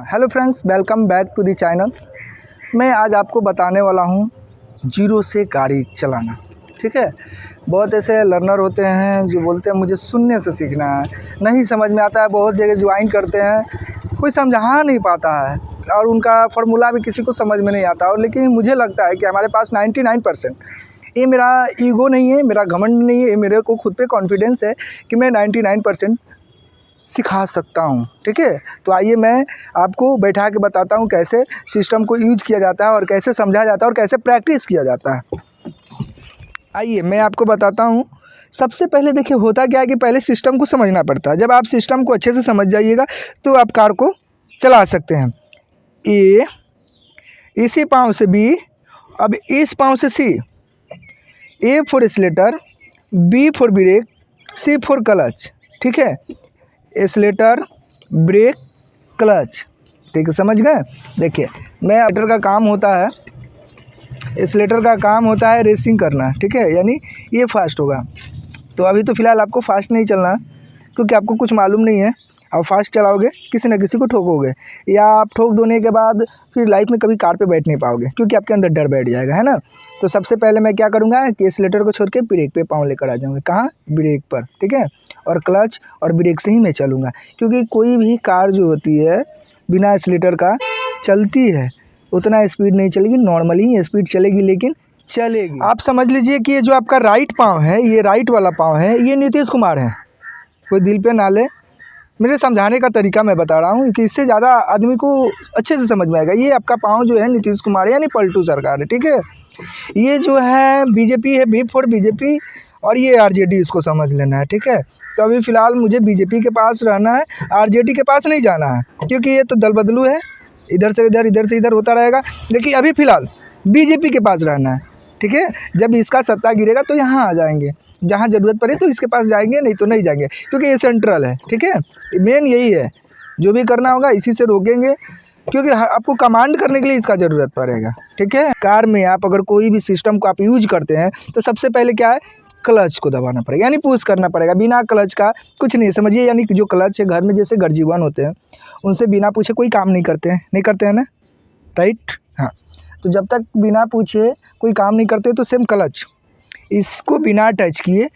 Hello friends, welcome back to the channel. मैं आज आपको बताने वाला हूँ जीरो से गाड़ी चलाना। ठीक है, बहुत ऐसे लर्नर होते हैं जो बोलते हैं मुझे शून्य से सीखना है, नहीं समझ में आता है। बहुत जगह ज्वाइन करते हैं, कोई समझा नहीं पाता है और उनका फार्मूला भी किसी को समझ में नहीं आता। और लेकिन मुझे लगता है कि हमारे पास 99%, ये मेरा ईगो नहीं है, मेरा घमंड नहीं है, ये मेरे को खुद पे कॉन्फिडेंस है कि मैं 99% सिखा सकता हूँ। ठीक है, तो आइए मैं आपको बैठा के बताता हूँ कैसे सिस्टम को यूज़ किया जाता है और कैसे समझा जाता है और कैसे प्रैक्टिस किया जाता है। आइए मैं आपको बताता हूँ। सबसे पहले देखिए होता क्या है कि पहले सिस्टम को समझना पड़ता है। जब आप सिस्टम को अच्छे से समझ जाइएगा तो आप कार को चला सकते हैं। ए, इसी पाँव से बी, अब इस पाँव से C. A for accelerator, B for brake, C for clutch. ठीक है, एक्सीलेटर, ब्रेक, क्लच। ठीक है, समझ गए। देखिए मैं एक्सीलेटर का काम होता है, एक्सीलेटर का काम होता है रेसिंग करना। ठीक है, यानी ये फास्ट होगा। तो अभी तो फ़िलहाल आपको फास्ट नहीं चलना क्योंकि आपको कुछ मालूम नहीं है। आप फास्ट चलाओगे किसी न किसी को ठोकोगे, या आप ठोक देने के बाद फिर लाइफ में कभी कार पे बैठ नहीं पाओगे क्योंकि आपके अंदर डर बैठ जाएगा, है ना। तो सबसे पहले मैं क्या करूँगा कि एक्सीलेटर को छोड़ के ब्रेक पे पाँव लेकर आ जाऊँगा। कहाँ? ब्रेक पर। ठीक है, और क्लच और ब्रेक से ही मैं चलूँगा क्योंकि कोई भी कार जो होती है बिना एक्सीलेटर का चलती है उतना स्पीड नहीं चलेगी, नॉर्मली ही स्पीड चलेगी लेकिन चलेगी। आप समझ लीजिए कि ये जो आपका राइट पाँव है, ये राइट वाला पाँव है, ये नीतीश कुमार है। कोई दिल पे ना ले, मेरे समझाने का तरीका मैं बता रहा हूँ कि इससे ज़्यादा आदमी को अच्छे से समझ में आएगा। ये आपका पाँव जो है नीतीश कुमार है, यानी पलटू सरकार है। ठीक है, ये जो है बीजेपी है, बी फॉर बीजेपी, और ये आरजेडी, इसको समझ लेना है। ठीक है, तो अभी फ़िलहाल मुझे बीजेपी के पास रहना है, आरजेडी के पास नहीं जाना है क्योंकि ये तो दल बदलू है, इधर से इधर होता रहेगा। लेकिन अभी फ़िलहाल बीजेपी के पास रहना है। ठीक है, जब इसका सत्ता गिरेगा तो यहाँ आ जाएंगे, जहाँ ज़रूरत पड़े तो इसके पास जाएंगे, नहीं तो नहीं जाएंगे क्योंकि ये सेंट्रल है। ठीक है, मेन यही है, जो भी करना होगा इसी से रोकेंगे क्योंकि आपको कमांड करने के लिए इसका ज़रूरत पड़ेगा। ठीक है, कार में आप अगर कोई भी सिस्टम को आप यूज करते हैं तो सबसे पहले क्या है, क्लच को दबाना पड़ेगा, यानी पुश करना पड़ेगा। बिना क्लच का कुछ नहीं, समझिए। यानी कि जो क्लच है घर में जैसे गर्जीवन होते हैं उनसे बिना पूछे कोई काम नहीं करते हैं ना, राइट। हाँ, तो जब तक बिना पूछे कोई काम नहीं करते तो सेम क्लच, इसको बिना टच किए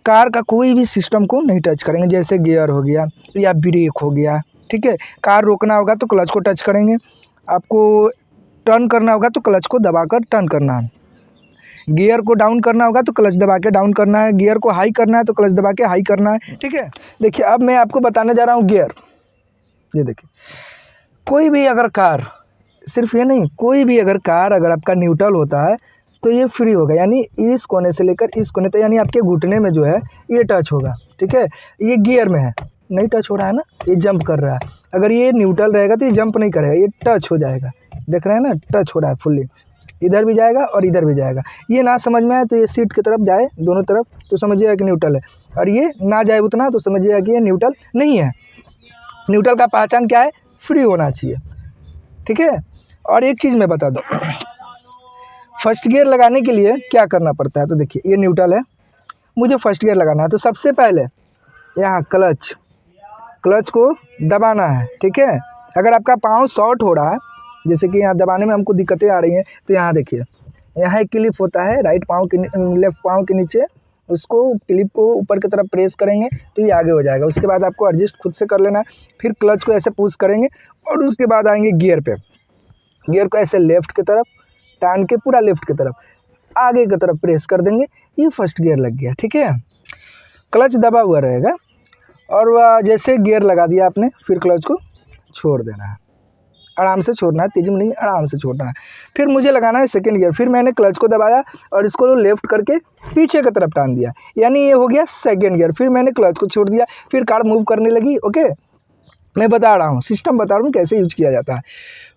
कार का कोई भी सिस्टम को नहीं टच करेंगे। जैसे गियर हो गया या ब्रेक हो गया। ठीक है, कार रोकना होगा तो क्लच को टच करेंगे, आपको टर्न करना होगा तो क्लच को दबाकर टर्न करना है, गियर को डाउन करना होगा तो क्लच दबा के डाउन करना है, गियर को हाई करना है तो क्लच दबा के हाई करना है। ठीक है, देखिए अब मैं आपको बताने जा रहा हूँ गियर। ये देखिए, कोई भी अगर कार, सिर्फ ये नहीं, कोई भी अगर कार अगर आपका न्यूट्रल होता है तो ये फ्री होगा, यानी इस कोने से लेकर इस कोने तक, यानी आपके घुटने में जो है ये टच होगा। ठीक है, ये गियर में है, नहीं टच हो रहा है ना, ये जंप कर रहा है। अगर ये न्यूट्रल रहेगा तो ये जंप नहीं करेगा, ये टच हो जाएगा। देख रहे हैं ना, टच हो रहा है फुल्ली, इधर भी जाएगा और इधर भी जाएगा। ये ना समझ में आए तो ये सीट की तरफ जाए दोनों तरफ तो समझिएगा कि न्यूट्रल है, और ये ना जाए उतना तो समझिएगा कि ये न्यूट्रल नहीं है। न्यूट्रल का पहचान क्या है? फ्री होना चाहिए। ठीक है, और एक चीज़ मैं बता दूँ, फर्स्ट गियर लगाने के लिए क्या करना पड़ता है। तो देखिए ये न्यूट्रल है, मुझे फर्स्ट गियर लगाना है तो सबसे पहले यहाँ क्लच को दबाना है। ठीक है, अगर आपका पाँव शॉर्ट हो रहा है, जैसे कि यहाँ दबाने में हमको दिक्कतें आ रही हैं, तो यहाँ देखिए, यहाँ एक क्लिप होता है राइट पाँव के, लेफ्ट पाँव के नीचे, उसको क्लिप को ऊपर की तरफ प्रेस करेंगे तो ये आगे हो जाएगा। उसके बाद आपको एडजस्ट खुद से कर लेना है। फिर क्लच को ऐसे पुश करेंगे और उसके बाद आएंगे गियर पे, गियर को ऐसे लेफ्ट की तरफ टान के पूरा लेफ्ट की तरफ आगे की तरफ प्रेस कर देंगे, ये फर्स्ट गियर लग गया। ठीक है, क्लच दबा हुआ रहेगा और वह जैसे गियर लगा दिया आपने, फिर क्लच को छोड़ देना है, आराम से छोड़ना है, तेजी में नहीं, आराम से छोड़ना है। फिर मुझे लगाना है सेकंड गियर, फिर मैंने क्लच को दबाया और इसको लेफ्ट करके पीछे की तरफ टान दिया, यानी ये हो गया सेकंड गियर। फिर मैंने क्लच को छोड़ दिया, फिर कार मूव करने लगी। ओके, मैं बता रहा हूँ, सिस्टम बता रहा हूँ कैसे यूज किया जाता है।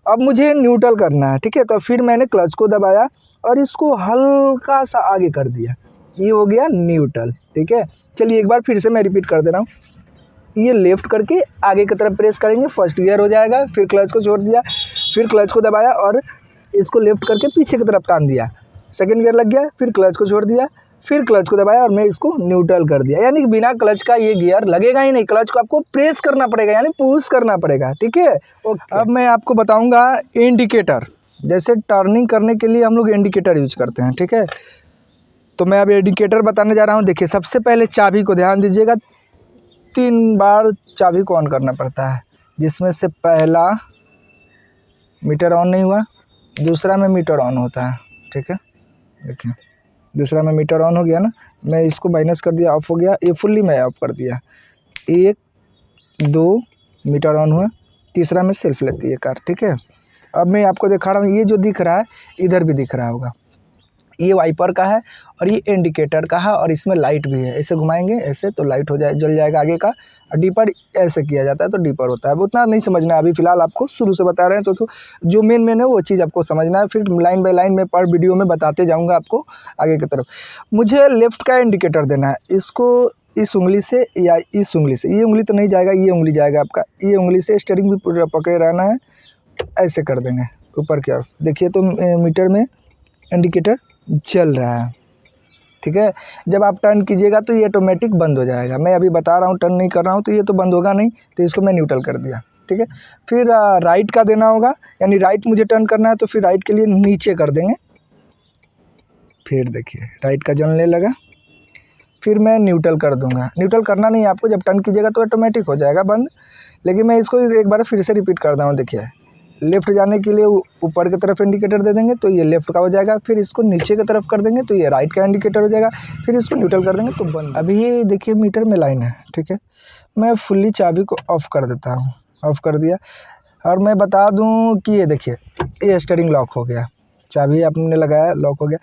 अब मुझे न्यूट्रल करना है। ठीक है, तो फिर मैंने क्लच को दबाया और इसको हल्का सा आगे कर दिया, ये हो गया न्यूट्रल। ठीक है, चलिए एक बार फिर से मैं रिपीट कर दे रहा हूँ। ये लेफ्ट करके आगे की तरफ प्रेस करेंगे, फर्स्ट गियर हो जाएगा। फिर क्लच को छोड़ दिया, फिर क्लच को दबाया और इसको लेफ्ट करके पीछे की तरफ टान दिया, सेकंड गियर लग गया। फिर क्लच को छोड़ दिया फिर क्लच को दबाया और मैं इसको न्यूट्रल कर दिया, यानी कि बिना क्लच का ये गियर लगेगा ही नहीं, क्लच को आपको प्रेस करना पड़ेगा यानी पुश करना पड़ेगा, ठीक है। अब मैं आपको बताऊंगा इंडिकेटर, जैसे टर्निंग करने के लिए हम लोग इंडिकेटर यूज करते हैं, ठीक है। तो मैं अब इंडिकेटर बताने जा रहा हूँ। देखिए सबसे पहले चाबी को ध्यान दीजिएगा, 3 बार चाबी को ऑन करना पड़ता है, जिसमें से पहला मीटर ऑन नहीं हुआ, दूसरा में मीटर ऑन होता है, ठीक है। देखिए दूसरा में मीटर ऑन हो गया ना, मैं इसको माइनस कर दिया, ऑफ हो गया, ये फुल्ली मैं ऑफ कर दिया। 1 2 मीटर ऑन हुआ, तीसरा में सेल्फ लेती है कार, ठीक है। अब मैं आपको दिखा रहा हूँ, ये जो दिख रहा है इधर भी दिख रहा होगा, ये वाइपर का है और ये इंडिकेटर का है और इसमें लाइट भी है। ऐसे घुमाएंगे ऐसे तो लाइट हो जाए, जल जाएगा आगे का। और डीपर ऐसे किया जाता है तो डीपर होता है, उतना नहीं समझना है अभी फ़िलहाल, आपको शुरू से बता रहे हैं तो जो मेन है वो चीज़ आपको समझना है, फिर लाइन बाय लाइन में पर वीडियो में बताते जाऊँगा आपको आगे की तरफ। मुझे लेफ़्ट का इंडिकेटर देना है, इसको इस उंगली से या इस उंगली से, ये उंगली तो नहीं जाएगा, ये उंगली जाएगा आपका, ये उंगली से स्टीयरिंग भी पूरा पकड़े रहना है, ऐसे कर देंगे ऊपर की ओर। देखिए तो मीटर में इंडिकेटर चल रहा है, ठीक है। जब आप टर्न कीजिएगा तो ये ऑटोमेटिक बंद हो जाएगा। मैं अभी बता रहा हूँ, टर्न नहीं कर रहा हूँ तो ये तो बंद होगा नहीं, तो इसको मैं न्यूट्रल कर दिया, ठीक है। फिर राइट का देना होगा, यानी राइट मुझे टर्न करना है तो फिर राइट के लिए नीचे कर देंगे। फिर देखिए राइट का जलने लगा, फिर मैं न्यूट्रल कर दूंगा। न्यूट्रल करना नहीं है आपको, जब टर्न कीजिएगा तो ऑटोमेटिक हो जाएगा बंद। लेकिन मैं इसको एक बार फिर से रिपीट कर रहा हूँ। देखिए लेफ़्ट जाने के लिए ऊपर की तरफ इंडिकेटर दे देंगे तो ये लेफ़्ट का हो जाएगा, फिर इसको नीचे की तरफ कर देंगे तो ये राइट का इंडिकेटर हो जाएगा, फिर इसको न्यूट्रल कर देंगे तो बंद। अभी ये देखिए मीटर में लाइन है, ठीक है। मैं फुल्ली चाबी को ऑफ़ कर देता हूँ, ऑफ़ कर दिया। और मैं बता दूँ कि ये देखिए ये स्टीयरिंग लॉक हो गया, चाबी आपने लगाया लॉक हो गया।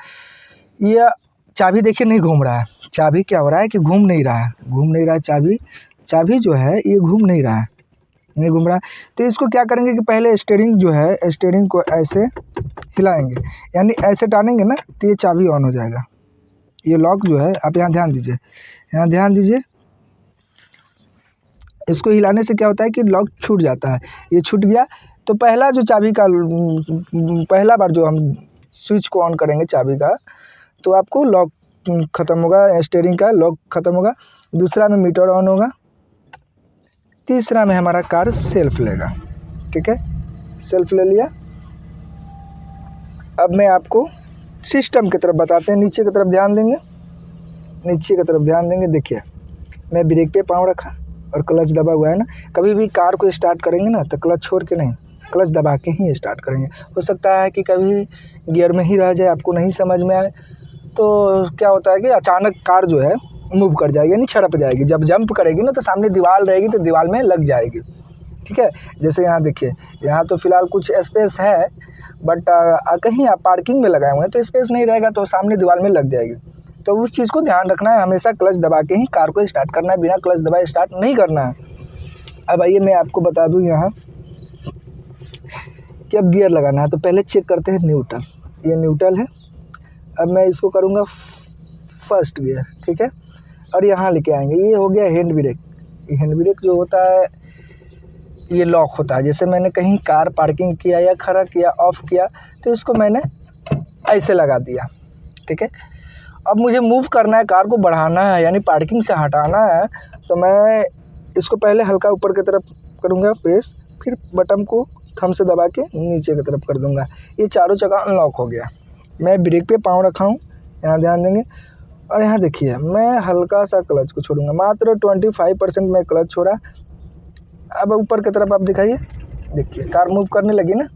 ये चाबी देखिए नहीं घूम रहा है, चाबी क्या हो रहा है कि घूम नहीं रहा है, चाबी जो है ये घूम नहीं रहा है, नहीं घूम रहा है। तो इसको क्या करेंगे कि पहले स्टीयरिंग जो है, स्टीयरिंग को ऐसे हिलाएंगे, यानी ऐसे टानेंगे ना तो ये चाबी ऑन हो जाएगा। ये लॉक जो है, आप यहाँ ध्यान दीजिए, यहाँ ध्यान दीजिए, इसको हिलाने से क्या होता है कि लॉक छूट जाता है। ये छूट गया तो पहला जो चाबी का पहला बार जो हम स्विच को ऑन करेंगे चाबी का, तो आपको लॉक ख़त्म होगा, स्टीयरिंग का लॉक ख़त्म होगा। दूसरा में मीटर ऑन होगा, तीसरा में हमारा कार सेल्फ लेगा, ठीक है। सेल्फ ले लिया। अब मैं आपको सिस्टम की तरफ बताते हैं, नीचे की तरफ ध्यान देंगे, नीचे की तरफ ध्यान देंगे। देखिए मैं ब्रेक पे पाँव रखा और क्लच दबा हुआ है ना। कभी भी कार को स्टार्ट करेंगे ना तो क्लच छोड़ के नहीं, क्लच दबा के ही स्टार्ट करेंगे। हो सकता है कि कभी गियर में ही रह जाए, आपको नहीं समझ में आए, तो क्या होता है कि अचानक कार जो है मूव कर जाएगी, यानी छड़प जाएगी। जब जंप करेगी ना तो सामने दीवार रहेगी तो दीवार में लग जाएगी, ठीक है। जैसे यहाँ देखिए, यहाँ तो फ़िलहाल कुछ स्पेस है, बट कहीं आप पार्किंग में लगाए हुए हैं तो स्पेस नहीं रहेगा तो सामने दीवार में लग जाएगी। तो उस चीज़ को ध्यान रखना है, हमेशा क्लच दबा के ही कार को स्टार्ट करना है, बिना क्लच दबाए स्टार्ट नहीं करना है। अब आइए मैं आपको बता दूँ यहाँ कि अब गियर लगाना है तो पहले चेक करते हैं न्यूट्रल। ये न्यूट्रल है। अब मैं इसको करूँगा फर्स्ट गियर, ठीक है। और यहाँ लेके आएंगे, ये हो गया हैंड ब्रेक। ये हैंड ब्रेक जो होता है ये लॉक होता है। जैसे मैंने कहीं कार पार्किंग किया या खड़ा किया, ऑफ़ किया, तो इसको मैंने ऐसे लगा दिया, ठीक है। अब मुझे मूव करना है, कार को बढ़ाना है, यानी पार्किंग से हटाना है, तो मैं इसको पहले हल्का ऊपर की तरफ करूँगा प्रेस, फिर बटन को थंब से दबा के नीचे की तरफ कर दूँगा। ये चारों जगह अनलॉक हो गया। मैं ब्रेक पे पाँव रखा हूँ, यहाँ ध्यान देंगे। और यहाँ देखिए मैं हल्का सा क्लच को छोड़ूंगा, मात्र 25% में क्लच छोड़ा। अब ऊपर की तरफ आप दिखाइए, देखिए कार मूव करने लगी ना।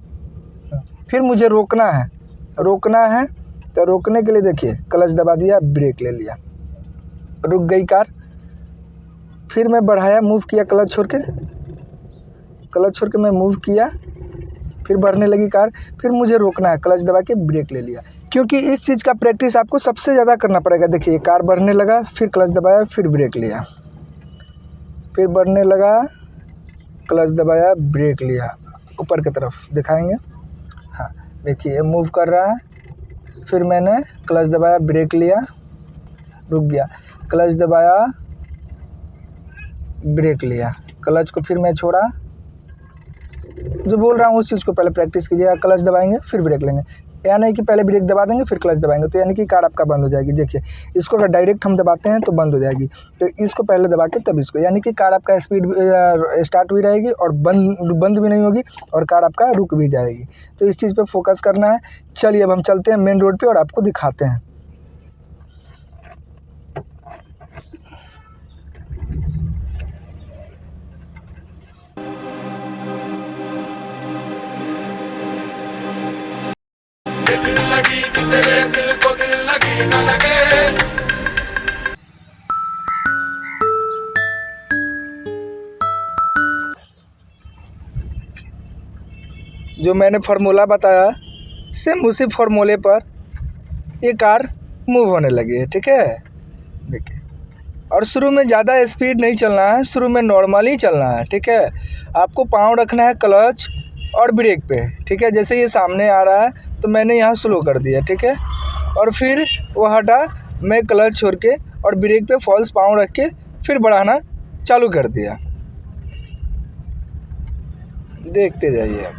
फिर मुझे रोकना है तो रोकने के लिए देखिए क्लच दबा दिया, ब्रेक ले लिया, रुक गई कार। फिर मैं बढ़ाया, मूव किया, क्लच छोड़ के मैं मूव किया, फिर बढ़ने लगी कार। फिर मुझे रोकना है, क्लच दबा के ब्रेक ले लिया, क्योंकि इस चीज़ का प्रैक्टिस आपको सबसे ज़्यादा करना पड़ेगा। देखिए कार बढ़ने लगा, फिर क्लच दबाया, फिर ब्रेक लिया, फिर बढ़ने लगा, क्लच दबाया, ब्रेक लिया। ऊपर की तरफ दिखाएंगे, हाँ देखिए मूव कर रहा है। फिर मैंने क्लच दबाया, ब्रेक लिया, रुक गया, क्लच दबाया, ब्रेक लिया, क्लच को फिर मैं छोड़ा। जो बोल रहा हूँ उस चीज़ को पहले प्रैक्टिस कीजिएगा। क्लच दबाएंगे, फिर ब्रेक लेंगे, या नहीं कि पहले ब्रेक दबा देंगे फिर क्लच दबाएंगे, तो यानी कि कार आपका बंद हो जाएगी। देखिए इसको अगर डायरेक्ट हम दबाते हैं तो बंद हो जाएगी, तो इसको पहले दबा के तब इसको, यानी कि कार आपका स्पीड स्टार्ट भी रहेगी और बंद भी नहीं होगी और कार आपका रुक भी जाएगी। तो इस चीज़ पे फोकस करना है। चलिए अब हम चलते हैं मेन रोड पे और आपको दिखाते हैं। लगी कि तेरे दिल को दिल लगी न लगे। जो मैंने फार्मूला बताया सेम उसी फार्मूले पर ये कार मूव होने लगी है। ठीक है, देखिए, और शुरू में ज़्यादा स्पीड नहीं चलना है, शुरू में नॉर्मली चलना है। ठीक है, आपको पाँव रखना है क्लच और ब्रेक पे। ठीक है, जैसे ये सामने आ रहा है तो मैंने यहाँ स्लो कर दिया। ठीक है, और फिर वो हटा, मैं क्लच छोड़ के और ब्रेक पे फॉल्स पाँव रख के फिर बढ़ाना चालू कर दिया। देखते जाइए, आप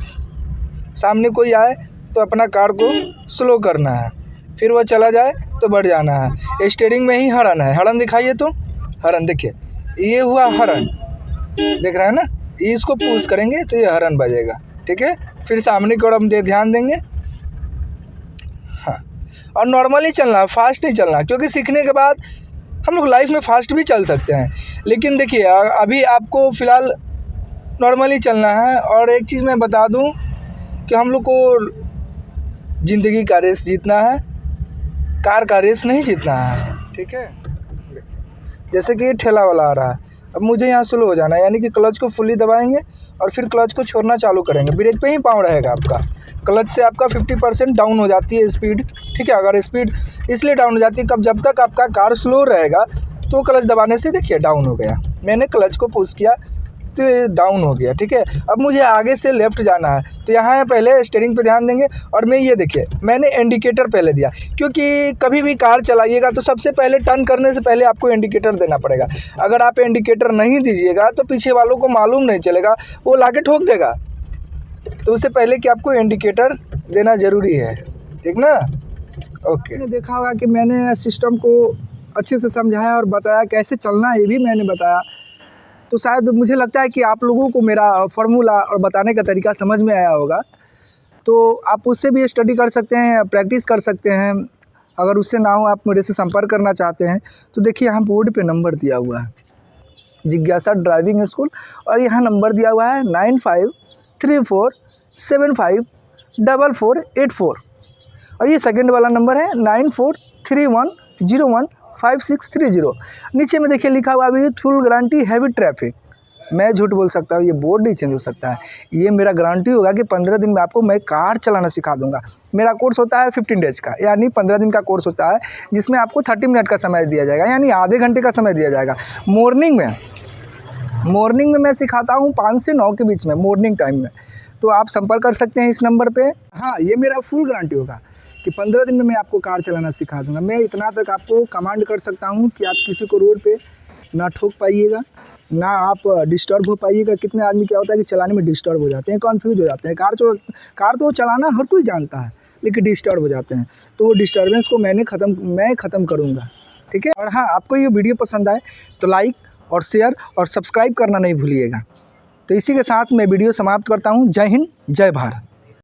सामने कोई आए तो अपना कार को स्लो करना है, फिर वो चला जाए तो बढ़ जाना है। स्टीयरिंग में ही हॉर्न है, हॉर्न दिखाइए तो, हॉर्न देखिए, ये हुआ हॉर्न, देख रहे हैं ना, इसको पुश करेंगे तो ये हॉर्न बजेगा। ठीक है, फिर सामने की ओर हम ध्यान देंगे। हाँ, और नॉर्मली चलना, फास्ट नहीं चलना, क्योंकि सीखने के बाद हम लोग लाइफ में फास्ट भी चल सकते हैं, लेकिन देखिए अभी आपको फ़िलहाल नॉर्मली चलना है। और एक चीज़ मैं बता दूं कि हम लोग को ज़िंदगी का रेस जीतना है, कार का रेस नहीं जीतना है। ठीक है, जैसे कि ये ठेला वाला आ रहा है, अब मुझे यहाँ स्लो हो जाना है, यानी कि क्लच को फुली दबाएंगे और फिर क्लच को छोड़ना चालू करेंगे। ब्रेक पे ही पाँव रहेगा आपका, क्लच से आपका 50% डाउन हो जाती है स्पीड। ठीक है, अगर स्पीड इसलिए डाउन हो जाती है कब, जब तक आपका कार स्लो रहेगा तो क्लच दबाने से देखिए डाउन हो गया, मैंने क्लच को पुश किया तो ये डाउन हो गया। ठीक है, अब मुझे आगे से लेफ़्ट जाना है तो यहाँ पहले स्टीयरिंग पे ध्यान देंगे। और मैं ये देखिए मैंने इंडिकेटर पहले दिया, क्योंकि कभी भी कार चलाइएगा तो सबसे पहले टर्न करने से पहले आपको इंडिकेटर देना पड़ेगा। अगर आप इंडिकेटर नहीं दीजिएगा तो पीछे वालों को मालूम नहीं चलेगा, वो लाके ठोक देगा। तो उससे पहले कि आपको इंडिकेटर देना ज़रूरी है। ठीक ना, ओके। आपने देखा होगा कि मैंने सिस्टम को अच्छे से समझाया और बताया कैसे चलना है, ये भी मैंने बताया। तो शायद मुझे लगता है कि आप लोगों को मेरा फार्मूला और बताने का तरीका समझ में आया होगा, तो आप उससे भी स्टडी कर सकते हैं, प्रैक्टिस कर सकते हैं। अगर उससे ना हो, आप मेरे से संपर्क करना चाहते हैं तो देखिए यहाँ बोर्ड पे नंबर दिया हुआ है, जिज्ञासा ड्राइविंग स्कूल, और यहाँ नंबर दिया हुआ है 9534754484। और ये सेकंड वाला नंबर है 9431015630। नीचे में देखिए लिखा हुआ अभी फुल गारंटी हैवी ट्रैफिक। मैं झूठ बोल सकता हूँ, ये बोर्ड नहीं चेंज हो सकता है। ये मेरा गारंटी होगा कि 15 दिन में आपको मैं कार चलाना सिखा दूंगा। मेरा कोर्स होता है 15 डेज़ का, यानी 15 दिन का कोर्स होता है, जिसमें आपको 30 मिनट का समय दिया जाएगा, यानी आधे घंटे का समय दिया जाएगा। मॉर्निंग में मैं सिखाता हूँ 5 से 9 के बीच में, मॉर्निंग टाइम में। तो आप संपर्क कर सकते हैं इस नंबर पे। हाँ, ये मेरा फुल गारंटी होगा कि 15 दिन में मैं आपको कार चलाना सिखा दूंगा। मैं इतना तक आपको कमांड कर सकता हूँ कि आप किसी को रोड पे ना ठोक पाइएगा, ना आप डिस्टर्ब हो पाइएगा। कितने आदमी क्या होता है कि चलाने में डिस्टर्ब हो जाते हैं, कन्फ्यूज हो जाते हैं। कार तो चलाना हर कोई जानता है, लेकिन डिस्टर्ब हो जाते हैं। तो वो डिस्टर्बेंस को मैं ख़त्म करूँगा। ठीक है, और हाँ, आपको ये वीडियो पसंद आए तो लाइक और शेयर और सब्सक्राइब करना नहीं भूलिएगा। तो इसी के साथ मैं वीडियो समाप्त करता हूँ। जय हिंद, जय भारत।